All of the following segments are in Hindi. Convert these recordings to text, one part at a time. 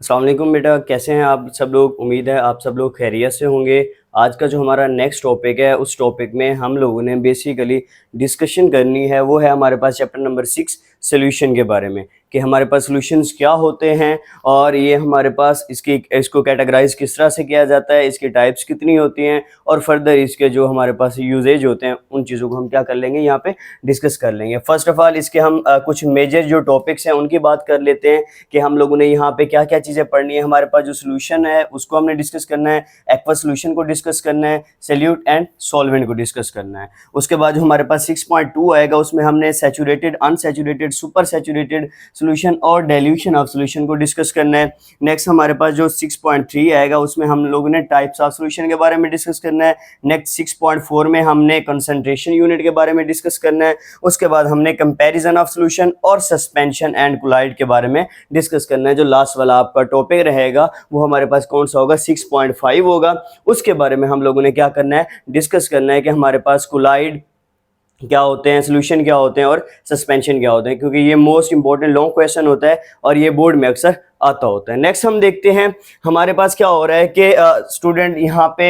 अस्सलाम वालेकुम बेटा, कैसे हैं आप सब लोग। उम्मीद है आप सब लोग खैरियत से होंगे। आज का जो हमारा नेक्स्ट टॉपिक है उस टॉपिक में हम लोगों ने बेसिकली डिस्कशन करनी है, वो है हमारे पास चैप्टर नंबर 6 सोल्यूशन के बारे में, कि हमारे पास सॉल्यूशंस क्या होते हैं और ये हमारे पास इसको कैटेगराइज किस तरह से किया जाता है, इसकी टाइप्स कितनी होती हैं और फर्दर इसके जो हमारे पास यूजेज होते हैं उन चीज़ों को हम क्या कर लेंगे, यहाँ पे डिस्कस कर लेंगे। फर्स्ट ऑफ ऑल इसके हम कुछ मेजर जो टॉपिक्स हैं उनकी बात कर लेते हैं कि हम लोगों ने यहाँ पे क्या क्या चीज़ें पढ़नी है। हमारे पास जो सोल्यूशन है उसको हमने डिस्कस करना है, एक्वस सोल्यूशन को डिस्कस करना है, सैल्यूट एंड सॉल्वेंट को डिस्कस करना है। उसके बाद जो हमारे पास 6.2 आएगा उसमें हमने saturated, unsaturated, super saturated solution और डाइल्यूशन ऑफ सोल्यूशन को डिस्कस करना है। नेक्स्ट हमारे पास जो 6.3 आएगा उसमें हम लोगों ने टाइप्स ऑफ सोल्यूशन के बारे में डिस्कस करना है। नेक्स्ट 6.4 में हमने कंसंट्रेशन यूनिट के बारे में डिस्कस करना है। उसके बाद हमने कंपैरिजन ऑफ सोल्यूशन और सस्पेंशन एंड कोलाइड के बारे में डिस्कस करना है। जो लास्ट वाला आपका टॉपिक रहेगा वो हमारे पास कौन सा होगा, 6.5 होगा। उसके बारे में हम लोगों ने क्या करना है, डिस्कस करना है कि हमारे पास कोलाइड क्या होते हैं, सोल्यूशन क्या होते हैं और सस्पेंशन क्या होते हैं, क्योंकि ये मोस्ट इंपॉर्टेंट लॉन्ग क्वेश्चन होता है और ये बोर्ड में अक्सर आता होता है। नेक्स्ट हम देखते हैं हमारे पास क्या हो रहा है कि स्टूडेंट यहाँ पे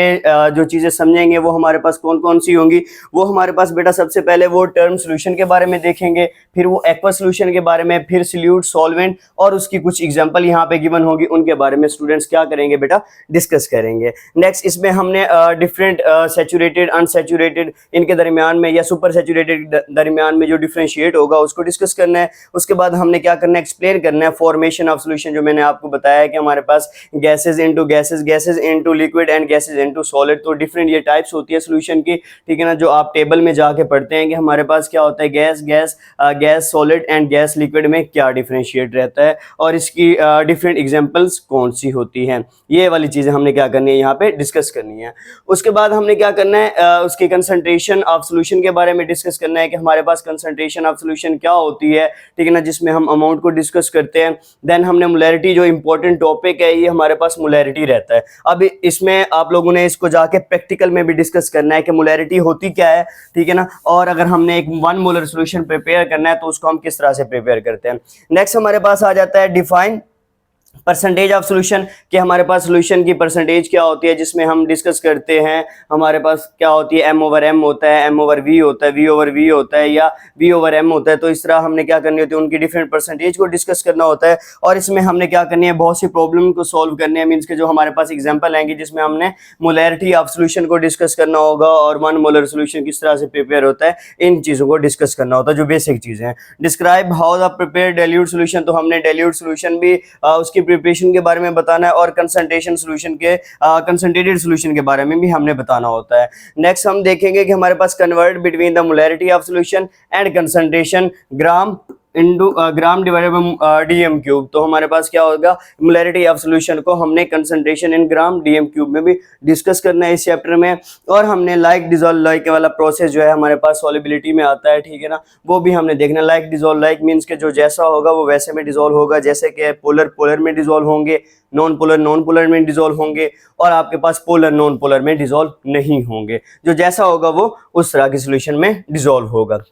जो चीज़ें समझेंगे वो हमारे पास कौन कौन सी होंगी। वो हमारे पास बेटा सबसे पहले वो टर्म सोल्यूशन के बारे में देखेंगे, फिर वो एक्वस सोल्यूशन के बारे में, फिर सॉल्यूट, सॉल्वेंट और उसकी कुछ एग्जांपल यहाँ पे गिवन होगी, उनके बारे में स्टूडेंट्स क्या करेंगे बेटा, डिस्कस करेंगे। नेक्स्ट इसमें हमने डिफरेंट सैचुरेटेड, अनसैचुरेटेड इनके दरमियान में या सुपर सैचुरेटेड दरमियान में जो डिफ्रेंशिएट होगा उसको डिस्कस करना है। उसके बाद हमने क्या करना है, एक्सप्लेन करना है फॉर्मेशन ऑफ सोल्यूशन। जो मैंने आपको बताया कि हमारे पास gases into gases, gases into liquid and gases into solid, तो डिफरेंट ये टाइप्स होती है सोल्यूशन की, ठीक है ना। जो आप टेबल में जाके पढ़ते हैं कि हमारे पास क्या होता है, gas gas gas solid and gas liquid में क्या डिफरेंशिएट रहता है और इसकी डिफरेंट एग्जांपल्स कौन सी होती हैं, ये वाली चीज़ें हमने क्या करनी है, यहाँ पे डिस्कस करनी है। उसके बाद हमने क्या करना है, उसकी कंसंट्रेशन ऑफ सोल्यूशन के बारे में डिस्कस करना है कि हमारे पास कंसंट्रेशन ऑफ सोल्यूशन क्या होती है, ठीक है ना, जिसमें हम अमाउंट को डिस्कस करते हैं। देन हमने मोलैरिटी, जो इंपॉर्टेंट टॉपिक है ये हमारे पास मोलैरिटी रहता है। अब इसमें आप लोगों ने इसको जाके प्रैक्टिकल में भी डिस्कस करना है कि मोलैरिटी होती क्या है, ठीक है ना, और अगर हमने एक 1 मोलर सोल्यूशन प्रिपेयर करना है तो उसको हम किस तरह से प्रिपेयर करते हैं। नेक्स्ट हमारे पास आ जाता है डिफाइन परसेंटेज ऑफ सोल्यूशन, कि हमारे पास सोल्यूशन की परसेंटेज क्या होती है, जिसमें हम डिस्कस करते हैं हमारे पास क्या होती है, m/m होता है, m/v होता है, v/v होता है या v/m होता है। तो इस तरह हमने क्या करनी होती है, उनकी डिफरेंट परसेंटेज को डिस्कस करना होता है। और इसमें हमने क्या करनी है, बहुत सी प्रॉब्लम को सॉल्व करनी है। मीन्स के जो हमारे पास एग्जाम्पल आएंगे जिसमें हमने मोलैरिटी ऑफ सोल्यूशन को डिस्कस करना होगा और 1 मोलर सोल्यूशन किस तरह से प्रिपेयर होता है, इन चीज़ों को डिस्कस करना होता है, जो बेसिक चीज़ें हैं। Describe how the prepare dilute solution, तो हमने डाइल्यूट सोल्यूशन भी उसकी प्रिपरेशन के बारे में बताना है और कंसंट्रेशन सोल्यूशन के कंसंट्रेटेड सोल्यूशन के बारे में भी हमने बताना होता है। नेक्स्ट हम देखेंगे कि हमारे पास convert between the molarity of solution and concentration gram into gram divided by DM cube. तो हमारे पास क्या होगा, मोलैरिटी ऑफ सोल्यूशन को हमने concentration in gram DM cube में भी डिस्कस करना है इस चैप्टर में। और हमने लाइक डिजोल्व लाइक वाला प्रोसेस जो है हमारे पास सॉल्युबिलिटी में आता है, ठीक है ना, वो भी हमने देखना। लाइक डिजोल्व लाइक मीन्स के जो जैसा होगा वो वैसे में डिजोल्व होगा, जैसे कि पोलर पोलर में डिजोल्व होंगे, नॉन पोलर में डिजोल्व होंगे और आपके पास पोलर नॉन पोलर में डिजोल्व नहीं होंगे। जो जैसा होगा वो उस तरह के सोल्यूशन में डिजोल्व होगा।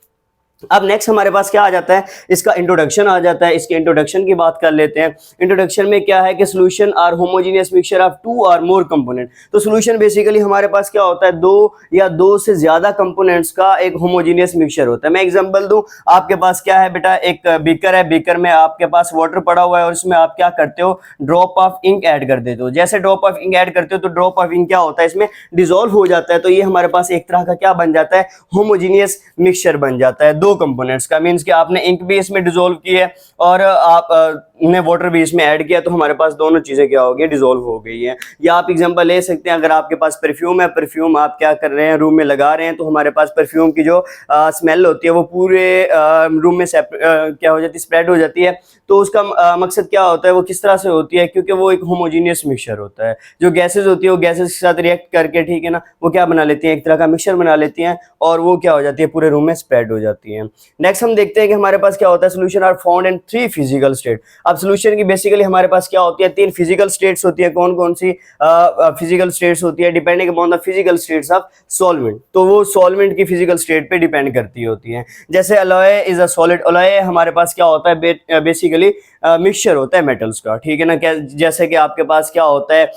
अब नेक्स्ट हमारे पास क्या आ जाता है, इसका इंट्रोडक्शन आ जाता है। इसके इंट्रोडक्शन की बात कर लेते हैं। इंट्रोडक्शन में क्या है कि solution are homogeneous mixture of 2 और मोर कंपोनेंट। तो सोल्यूशन बेसिकली हमारे पास क्या होता है, 2 या 2 से ज्यादा कंपोनेंट्स का एक होमोजेनियस मिक्सचर होता है। मैं एग्जांपल दूं, आपके पास क्या है बेटा, एक बीकर है, बीकर में आपके पास वाटर पड़ा हुआ है और इसमें आप क्या करते हो, ड्रॉप ऑफ इंक ऐड कर देते हो। जैसे ड्रॉप ऑफ इंक ऐड करते हो तो ड्रॉप ऑफ इंक क्या होता है, इसमें डिसॉल्व हो जाता है। तो ये हमारे पास एक तरह का क्या बन जाता है, होमोजेनियस मिक्सचर बन जाता है 2 कंपोनेंट्स का। मींस कि आपने इंक भी इसमें डिसॉल्व की है और आपने वाटर भी इसमें ऐड किया, तो हमारे पास दोनों चीजें क्या हो गई, डिसॉल्व हो गई है। या आप एग्जांपल ले सकते हैं, अगर आपके पास परफ्यूम है, परफ्यूम आप क्या कर रहे हैं, रूम में लगा रहे हैं, तो हमारे पास परफ्यूम की जो स्मेल होती है वो पूरे रूम में क्या हो जाती है, स्प्रेड हो जाती है। तो उसका मकसद क्या होता है, वो किस तरह से होती है, क्योंकि वो एक होमोजेनियस मिक्सचर होता है। जो गैसेज होती है वो गैसेज के साथ रिएक्ट करके, ठीक है ना, वो क्या बना लेती हैं, एक तरह का मिक्सचर बना लेती हैं और वो क्या हो जाती है, पूरे रूम में स्प्रेड हो जाती है। होती हैं। नेक्स्ट हम देखते हैं कि हमारे पास क्या होता है, solution are found in 3 physical state. अब सोल्यूशन की बेसिकली हमारे पास क्या होती है, 3 फिजिकल स्टेट्स होती है। कौन कौन सी फिजिकल स्टेट्स होती है, depending upon the physical states of solvent, तो वो सॉल्वेंट की फिजिकल स्टेट पे डिपेंड करती होती है। जैसे alloy is a solid, alloy हमारे पास क्या होता है, बेसिकली मिक्सचर होता है मेटल्स का, ठीक है ना। जैसे कि आपके पास क्या होता है,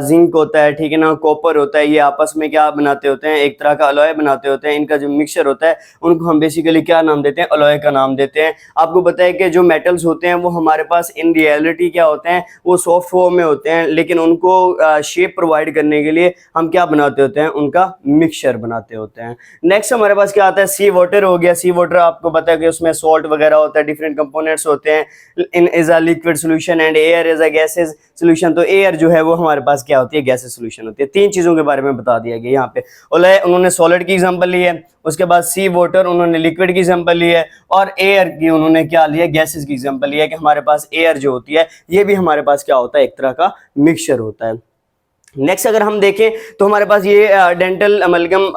जिंक होता है, ठीक है ना, कॉपर होता है, ये आपस में क्या बनाते होते हैं, एक तरह का अलॉय बनाते होते हैं। इनका जो मिक्सचर होता है उनको हम बेसिकली क्या नाम देते हैं, अलॉय का नाम देते हैं। आपको पता है कि जो मेटल्स होते हैं वो हमारे पास इन रियलिटी क्या होते हैं, वो सॉफ्ट फॉर्म में होते हैं, लेकिन उनको शेप प्रोवाइड करने के लिए हम क्या बनाते होते हैं, उनका मिक्सचर बनाते होते हैं। नेक्स्ट हमारे पास क्या आता है, सी वाटर हो गया। सी वाटर आपको पता है कि उसमें सॉल्ट वगैरह होता है, डिफरेंट कंपोनेंट्स होते हैं। In is a liquid solution and air is a gases solution. तो एयर जो है वो हमारे पास क्या होती है, गैसेज सोल्यूशन होती है। 3 चीजों के बारे में बता दिया गया यहाँ पे। उन्होंने सॉलिड की एग्जांपल ली है, उसके बाद सी वाटर उन्होंने लिक्विड की एग्जांपल ली है, और एयर की उन्होंने क्या लिया, गैसेज की एग्जांपल लिया है कि हमारे पास एयर जो होती है ये भी हमारे पास क्या होता है, एक तरह का मिक्सचर होता है। नेक्स्ट अगर हम देखें तो हमारे पास ये डेंटल अमलगम,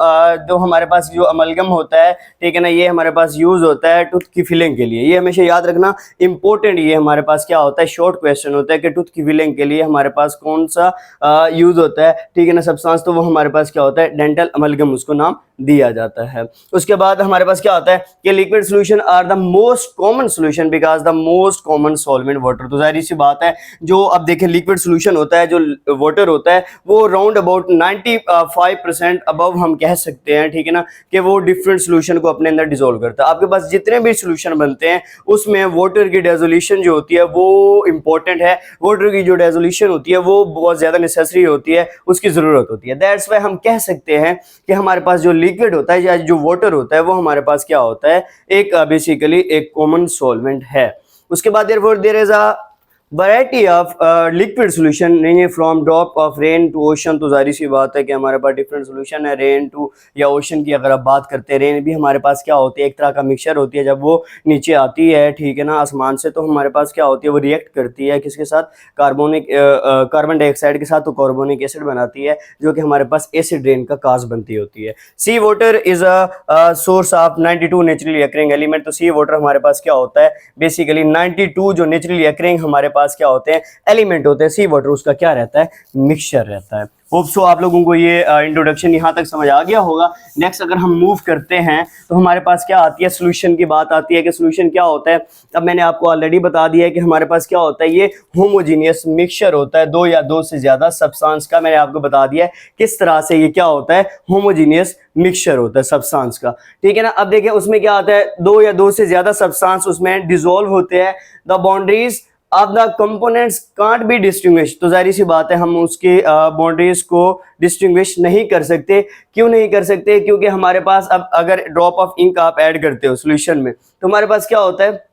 जो हमारे पास जो अमलगम होता है, ठीक है ना, ये हमारे पास यूज होता है टूथ की फिलिंग के लिए। ये हमेशा याद रखना इंपॉर्टेंट, ये हमारे पास क्या होता है, शॉर्ट क्वेश्चन होता है कि टूथ की फिलिंग के लिए हमारे पास कौन सा यूज होता है, ठीक है ना, सब्सटेंस। तो वो हमारे पास क्या होता है, डेंटल अमलगम उसको नाम दिया जाता है। उसके बाद हमारे पास क्या होता है कि liquid solution are the most common solution because the most common solvent water. तो जाहिर सी बात है, जो अब देखें लिक्विड सोल्यूशन होता है, जो वाटर होता है, वो राउंड अबाउट 95% अबव हम कह सकते हैं, ठीक है ना, कि वो डिफरेंट सोल्यूशन को अपने अंदर डिसॉल्व करता है। आपके पास जितने भी सोल्यूशन बनते हैं उसमें वाटर की डिसोल्यूशन जो होती है वो इंपॉर्टेंट है। वाटर की जो डिसोल्यूशन होती है वो बहुत ज्यादा नेसेसरी होती है, उसकी जरूरत होती है। दैट्स व्हाई हम कह सकते हैं कि हमारे पास जो लिक्विड होता है या जो वाटर होता है वो हमारे पास क्या होता है, एक बेसिकली एक कॉमन सॉल्वेंट है। उसके बाद there is a variety of liquid solution नहीं है, from drop of rain to ocean. तो जाहिर सी बात है कि हमारे पास डिफरेंट सोल्यूशन है, रेन टू या ओशन की अगर आप बात करते हैं। रेन भी हमारे पास क्या होती है, एक तरह का मिक्सचर होती है। जब वो नीचे आती है, ठीक है ना, आसमान से, तो हमारे पास क्या होती है, वो रिएक्ट करती है किसके साथ, कार्बन डाइऑक्साइड के साथ, तो कार्बोनिक एसिड बनाती है, जो कि हमारे पास एसिड रेन का काज बनती होती है। Sea water is a source of 92 naturally occurring element. तो सी वाटर हमारे पास क्या होता है, बेसिकली 92 जो नेचुरली अकरिंग हमारे पास क्या होते हैं, एलिमेंट होते हैं। सी वाटर उसका क्या रहता है, मिक्सचर रहता है। होप सो आप लोगों को ये इंट्रोडक्शन यहाँ तक समझ आ गया होगा। नेक्स्ट अगर हम मूव करते हैं तो हमारे पास क्या आती है, सोल्यूशन की बात आती है कि सोल्यूशन क्या होता है। अब मैंने आपको ऑलरेडी बता दिया है कि हमारे पास क्या होता है, ये होमोजीनियस मिक्सचर होता है, 2 या 2 से ज्यादा सब्सटेंस का। मैंने आपको बता दिया है किस तरह से ये क्या होता है, होमोजीनियस मिक्सचर होता है सब्सटेंस का, ठीक है ना। अब देखिए उसमें क्या आता है, 2 या 2 से ज्यादा सब्सटेंस उसमें डिसॉल्व होते हैं। द बाउंड्रीज अब the components can't be distinguish. तो जाहिर सी बात है हम उसके बाउंड्रीज को डिस्टिंग्विश नहीं कर सकते। क्यों नहीं कर सकते, क्योंकि हमारे पास अब अगर ड्रॉप ऑफ इंक आप ऐड करते हो सोल्यूशन में, तो हमारे पास क्या होता है,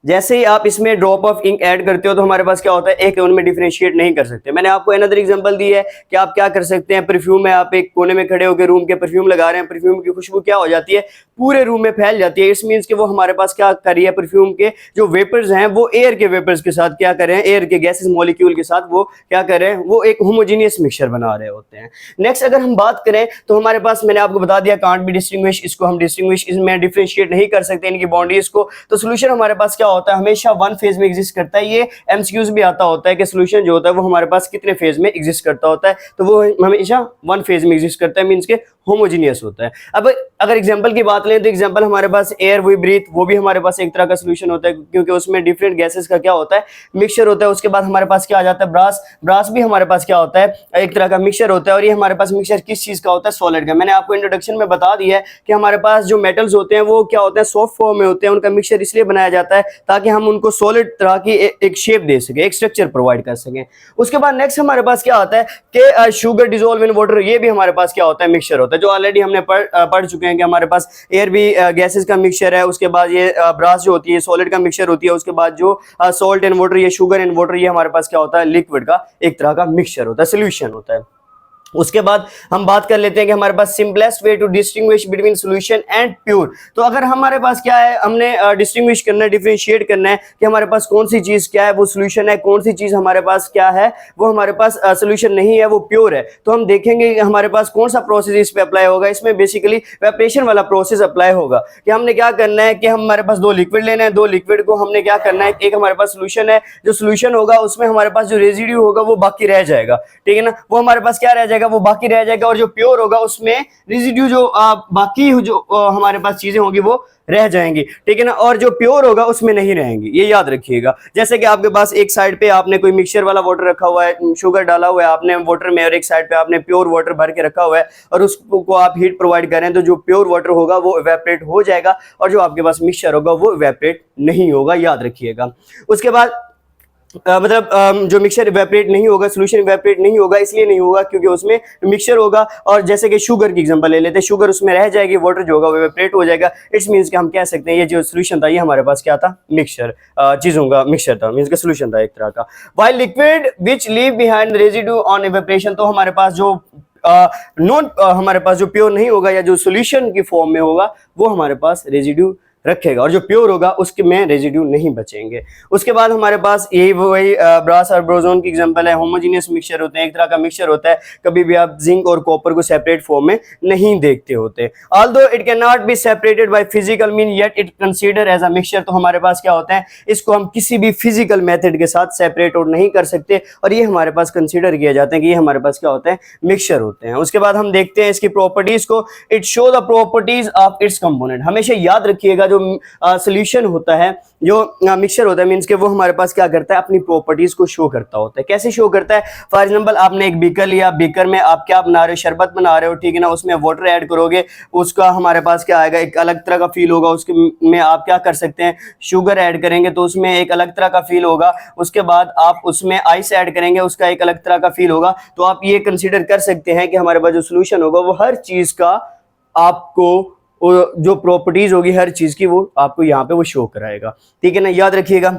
जैसे ही आप इसमें ड्रॉप ऑफ इंक ऐड करते हो तो हमारे पास क्या होता है, एक उनमें डिफरेंशिएट नहीं कर सकते। मैंने आपको अनदर एग्जांपल दी है कि आप क्या कर सकते हैं, परफ्यूम में आप एक कोने में खड़े होकर रूम के परफ्यूम लगा रहे हैं, परफ्यूम की खुशबू क्या हो जाती है, पूरे रूम में फैल जाती है। इस मीन्स कि वो हमारे पास क्या कर रही है, परफ्यूम के जो वेपर्स हैं वो एयर के वेपर्स के साथ क्या कर रहे हैं, एयर के गैसेस मॉलिक्यूल के साथ वो क्या कर रहे हैं, वो एक होमोजीनियस मिक्सचर बना रहे होते हैं। नेक्स्ट अगर हम बात करें तो हमारे पास मैंने आपको बता दिया कांट बी डिस्टिंग्विश, इसको हम डिस्टिंग्विश इसमें डिफरेंशिएट नहीं कर सकते इनकी बाउंड्रीज को। तो सोल्यूशन हमारे पास क्या होता है, हमेशा वन फेज में एग्जिस्ट करता है। ये एमसीक्यूज भी आता होता है कि सोल्यूशन जो होता है वो हमारे पास कितने फेज में एग्जिस्ट करता होता है, तो वो हमेशा वन फेज में एग्जिस्ट करता है, मींस के होमोजीनियस होता है। अब अगर एग्जांपल की बात लें तो एग्जांपल हमारे पास एयर वी ब्रीथ, वो भी हमारे पास एक तरह का सोल्यूशन होता है, क्योंकि उसमें डिफरेंट गैसेस का क्या होता है, मिक्सचर होता है। उसके बाद हमारे पास क्या आ जाता है, ब्रास। ब्रास भी हमारे पास क्या होता है, एक तरह का मिक्सचर होता है। और ये हमारे पास मिक्सचर किस चीज का होता है, सॉलिड का। मैंने आपको इंट्रोडक्शन में बता दिया है कि हमारे पास जो मेटल्स होते हैं वो क्या होते हैं, सॉफ्ट फॉर्म में होते हैं। उनका मिक्सचर इसलिए बनाया जाता है ताकि हम उनको सॉलिड तरह की एक शेप दे सके, एक स्ट्रक्चर प्रोवाइड कर सकें। उसके बाद नेक्स्ट हमारे पास क्या आता है कि शुगर डिसॉल्व इन वाटर, ये भी हमारे पास क्या होता है, मिक्सचर होता है, जो ऑलरेडी हमने पढ़ चुके हैं कि हमारे पास एयर भी गैसेस का मिक्सचर है। उसके बाद ये ब्रास जो होती है सॉलिड का मिक्सचर होती है। उसके बाद जो सॉल्ट एंड वाटर, ये शुगर एंड वाटर, ये हमारे पास क्या होता है, लिक्विड का एक तरह का मिक्सचर होता है, सोल्यूशन होता है। उसके बाद हम बात कर लेते हैं कि हमारे पास simplest way to distinguish between solution and pure. तो अगर हमारे पास क्या है, हमने डिस्टिंग्विश करना है, डिफरेंशिएट करना है कि हमारे पास कौन सी चीज क्या है वो सॉल्यूशन है, कौन सी चीज हमारे पास क्या है वो हमारे पास सॉल्यूशन नहीं है, वो प्योर है। तो हम देखेंगे कि हमारे पास कौन सा प्रोसेस इस पे अप्लाई होगा। इसमें बेसिकली वेपरेशन वाला प्रोसेस अप्लाई होगा कि हमने क्या करना है कि हमारे पास दो लिक्विड लेना है, दो लिक्विड को हमने क्या करना है, एक हमारे पास सॉल्यूशन है, जो सॉल्यूशन होगा उसमें हमारे पास जो रेजिड्यू होगा वो बाकी रह जाएगा, ठीक है ना, वो हमारे पास क्या रह जाएगा, वो बाकी रह जाएगा। और जो प्योर होगा उसमें रेजिड्यू जो बाकी जो हमारे पास चीजें होंगी वो रह जाएंगी, ठीक है ना, और जो प्योर होगा उसमें नहीं रहेंगी, ये याद रखिएगा। जैसे कि आपके पास एक साइड पे आपने कोई मिक्सचर वाला वाटर रखा हुआ है, शुगर डाला हुआ है आपने वाटर में, और एक साइड पे आपने प्योर वाटर भर के रखा हुआ है और उसको आप हीट प्रोवाइड करें तो जो प्योर वाटर होगा वो इवेपोरेट हो जाएगा और जो आपके पास मिक्सचर होगा वो इवेपोरेट नहीं होगा, याद रखिएगा। उसके बाद जो मिक्सचर इवेपोरेट नहीं होगा, सॉल्यूशन इवेपोरेट नहीं होगा, इसलिए नहीं होगा क्योंकि उसमें मिक्सचर होगा। और जैसे कि शुगर की एग्जांपल ले लेते हैं, शुगर उसमें रह जाएगी, वाटर जो होगा वो इवेपोरेट हो जाएगा। इट्स मींस कि हम कह सकते हैं ये जो सॉल्यूशन था ये हमारे पास क्या था, मिक्सचर चीजों का मिक्सचर था, मींस का सॉल्यूशन था एक तरह का। While liquid which leave behind residue on evaporation, तो हमारे पास जो हमारे पास जो प्योर नहीं होगा या जो सॉल्यूशन की फॉर्म में होगा वो हमारे पास रेजिड्यू रखेगा, और जो प्योर होगा उसके में रेजिड्यू नहीं बचेंगे। उसके बाद हमारे पास यही वही ब्रास और ब्रोजोन की एग्जांपल है। होमोजेनियस मिक्सचर होते हैं, एक तरह का मिक्सचर होता है, कभी भी आप जिंक और कॉपर को सेपरेट फॉर्म में नहीं देखते होते। Although it can not be separated by physical mean yet it consider as a mixture, तो हमारे पास क्या होता है, इसको हम किसी भी फिजिकल मेथड के साथ सेपरेट और नहीं कर सकते और ये हमारे पास कंसीडर किया जाता है कि ये हमारे पास क्या होता है, मिक्सचर होते हैं। उसके बाद हम देखते हैं इसकी प्रॉपर्टीज को। It show the properties of its component, हमेशा याद रखिएगा जो सॉल्यूशन होता है, जो मिक्सचर होता है, मींस के वो हमारे पास क्या करता है, अपनी प्रॉपर्टीज को शो करता होता है। कैसे शो करता है, फॉर एग्जांपल आपने एक बीकर लिया, बीकर में आप क्या बना रहे हो, शरबत बना रहे हो, ठीक है ना, उसमें वाटर ऐड करोगे, उसका हमारे पास क्या आएगा, एक अलग तरह का फील होगा। उसके में आप क्या कर सकते हैं, शुगर ऐड करेंगे तो उसमें एक अलग तरह का फील होगा। उसके बाद आप उसमें आइस ऐड करेंगे, उसका एक अलग तरह का फील होगा। तो आप ये कंसीडर कर सकते हैं कि हमारे पास जो सोल्यूशन होगा वो हर चीज का आपको जो प्रॉपर्टीज होगी हर चीज की वो आपको यहाँ पे वो शो कराएगा, ठीक है ना, याद रखिएगा।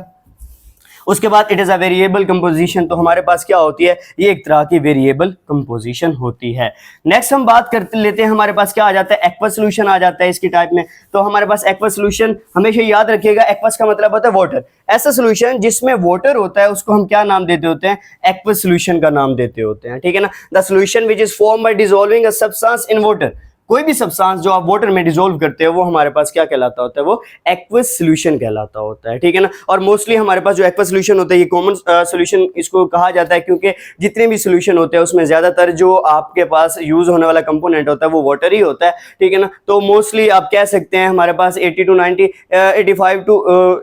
उसके बाद it is a variable composition, तो हमारे पास क्या होती है, ये एक तरह की वेरिएबल कंपोजिशन होती है। नेक्स्ट हम बात करते लेते हैं, हमारे पास क्या आ जाता है, एक्वस सॉल्यूशन आ जाता है इसकी टाइप में। तो हमारे पास एक्वस सॉल्यूशन, हमेशा याद रखिएगा एक्वस का मतलब होता है वाटर। ऐसा सॉल्यूशन जिसमें वाटर होता है उसको हम क्या नाम देते होते हैं, एक्वस सॉल्यूशन का नाम देते होते हैं, ठीक है ना। The solution which is formed by dissolving a substance in water, कोई भी सब्सटेंस जो आप वाटर में डिसॉल्व करते हो वो हमारे पास क्या कहलाता होता है, वो एक्वस सॉल्यूशन कहलाता होता है, ठीक है ना। और मोस्टली हमारे पास जो एक्वस सॉल्यूशन होता है ये कॉमन सॉल्यूशन इसको कहा जाता है क्योंकि जितने भी सॉल्यूशन होते हैं उसमें ज्यादातर जो आपके पास यूज होने वाला कंपोनेंट होता है वो वाटर ही होता है, ठीक है ना। तो मोस्टली आप कह सकते हैं हमारे पास 80 to 90 85 to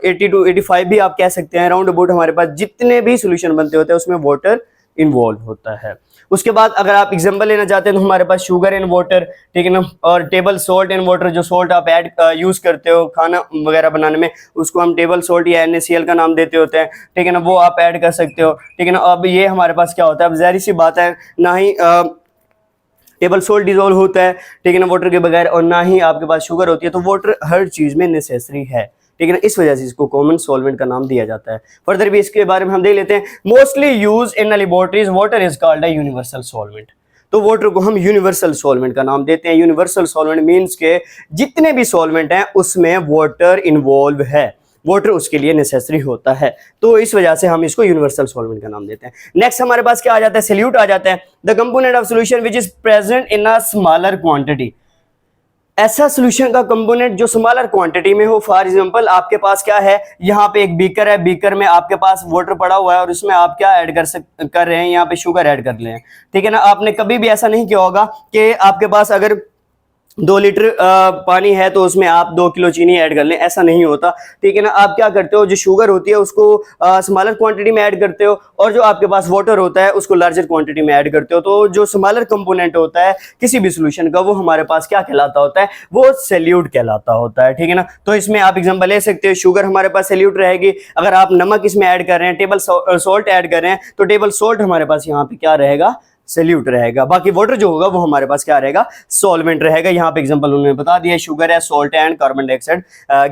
80 to 85 भी आप कह सकते हैं राउंड अबाउट हमारे पास जितने भी सॉल्यूशन बनते होते हैं उसमें वाटर इन्वॉल्व होता है। उसके बाद अगर आप एग्जांपल लेना चाहते हैं तो हमारे पास शुगर इन वाटर, ठीक है ना, और टेबल सॉल्ट इन वाटर, जो सॉल्ट आप ऐड यूज करते हो खाना वगैरह बनाने में उसको हम टेबल सॉल्ट या NaCl का नाम देते होते हैं, ठीक है ना, वो आप ऐड कर सकते हो, ठीक है ना। अब ये हमारे पास क्या होता है, अब जाहिर सी बात है ना ही टेबल सॉल्ट डिजोल्व होता है, ठीक है ना, वाटर के बगैर, और ना ही आपके पास शुगर होती है, तो वाटर हर चीज में नेसेसरी है, ठीक है ना, इस वजह से इसको कॉमन सॉल्वेंट का नाम दिया जाता है। फर्दर भी इसके बारे में हम देख लेते हैं। Mostly use in laboratories water is called a universal solvent, तो वाटर को हम यूनिवर्सल सॉल्वेंट का नाम देते हैं। यूनिवर्सल सॉल्वेंट मींस के जितने भी सॉल्वेंट हैं उसमें वाटर इन्वॉल्व है, वाटर उसके लिए नेसेसरी होता है, तो इस वजह से हम इसको यूनिवर्सल सॉल्वेंट का नाम देते हैं। नेक्स्ट हमारे पास क्या आ जाता है, सॉल्यूट आ जाता है। The component of solution which is present in a smaller quantity, ऐसा सॉल्यूशन का कंपोनेंट जो स्मॉलर क्वांटिटी में हो। फॉर एग्जांपल आपके पास क्या है, यहाँ पे एक बीकर है, बीकर में आपके पास वाटर पड़ा हुआ है और उसमें आप क्या ऐड कर रहे हैं, यहाँ पे शुगर ऐड कर रहे हैं, ठीक है ना। आपने कभी भी ऐसा नहीं किया होगा कि आपके पास अगर 2 लीटर पानी है तो उसमें आप 2 किलो चीनी ऐड कर लें, ऐसा नहीं होता, ठीक है ना। आप क्या करते हो, जो शुगर होती है उसको स्मॉलर क्वांटिटी में ऐड करते हो और जो आपके पास वाटर होता है उसको लार्जर क्वांटिटी में ऐड करते हो। तो जो स्मॉलर कंपोनेंट होता है किसी भी सोल्यूशन का वो हमारे पास क्या कहलाता होता है, वो सॉल्यूट कहलाता होता है, ठीक है ना। तो इसमें आप एग्जांपल ले सकते हो, शुगर हमारे पास सॉल्यूट रहेगी। अगर आप नमक इसमें ऐड कर रहे हैं, टेबल सॉल्ट ऐड कर रहे हैं, तो टेबल सॉल्ट हमारे पास यहाँ पे क्या रहेगा, सॉल्यूट रहेगा। बाकी वाटर जो होगा वो हमारे पास क्या रहेगा, सॉल्वेंट रहेगा। यहाँ पे एग्जांपल उन्होंने बता दिया, शुगर है, सॉल्ट है एंड कार्बन डाइऑक्साइड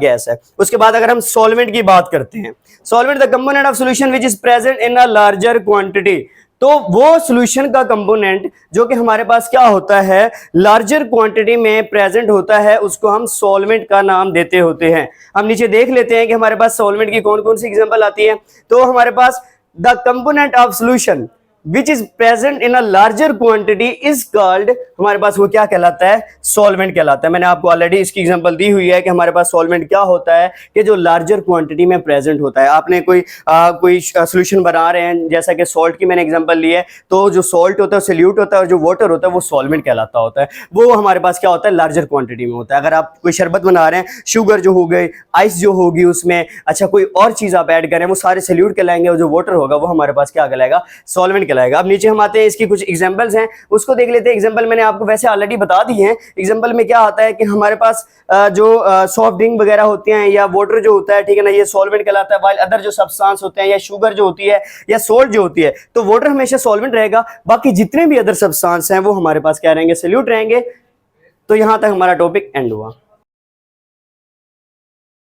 गैस है। उसके बाद अगर हम सॉल्वेंट की बात करते हैं, solvent the component of solution which is present in a larger quantity, तो वो सॉल्यूशन का कंपोनेंट जो कि हमारे पास क्या होता है, लार्जर क्वांटिटी में प्रेजेंट होता है, उसको हम सॉल्वेंट का नाम देते होते हैं। हम नीचे देख लेते हैं कि हमारे पास सॉल्वेंट की कौन कौन सी एग्जांपल आती है। तो हमारे पास the component of solution which is present in a larger quantity is called, हमारे पास वो क्या कहलाता है, सॉल्वेंट कहलाता है। मैंने आपको ऑलरेडी इसकी एग्जांपल दी हुई है कि हमारे पास सॉल्वेंट क्या होता है कि जो लार्जर क्वांटिटी में प्रेजेंट होता है। आपने कोई सॉल्यूशन बना रहे हैं, जैसा कि सॉल्ट की मैंने एग्जांपल ली है, तो जो सॉल्ट होता है सोल्यूट होता है और जो वाटर होता है वो सॉल्वेंट कहलाता होता है। वो हमारे पास क्या होता है, लार्जर क्वांटिटी में होता है। अगर आप कोई शरबत बना रहे हैं, शुगर जो हो गई, आइस जो होगी उसमें, अच्छा कोई और चीज आप ऐड करें, वो सारे सोल्यूट कहलाएंगे और जो वाटर होगा वो हमारे पास क्या कहलाएगा, सॉल्वेंट कहलाएगा। अब नीचे हम आते हैं, इसकी कुछ एग्जांपल्स हैं, उसको देख लेते हैं। एग्जांपल मैंने आपको वैसे ऑलरेडी बता दी हैं। एग्जांपल में क्या आता है कि हमारे पास जो सॉफ्ट ड्रिंक वगैरह होती हैं या वाटर जो होता है, ठीक है ना, ये सॉल्वेंट कहलाता है। वाइल अदर जो सब्सटेंस होते हैं या शुगर जो होती है या सोल्ट जो होती है, तो वाटर हमेशा सॉल्वेंट रहेगा, बाकी जितने भी अदर सब्सटेंस हैं वो हमारे पास क्या रहेंगे, सोल्यूट रहेंगे। तो यहां तक हमारा टॉपिक एंड हुआ।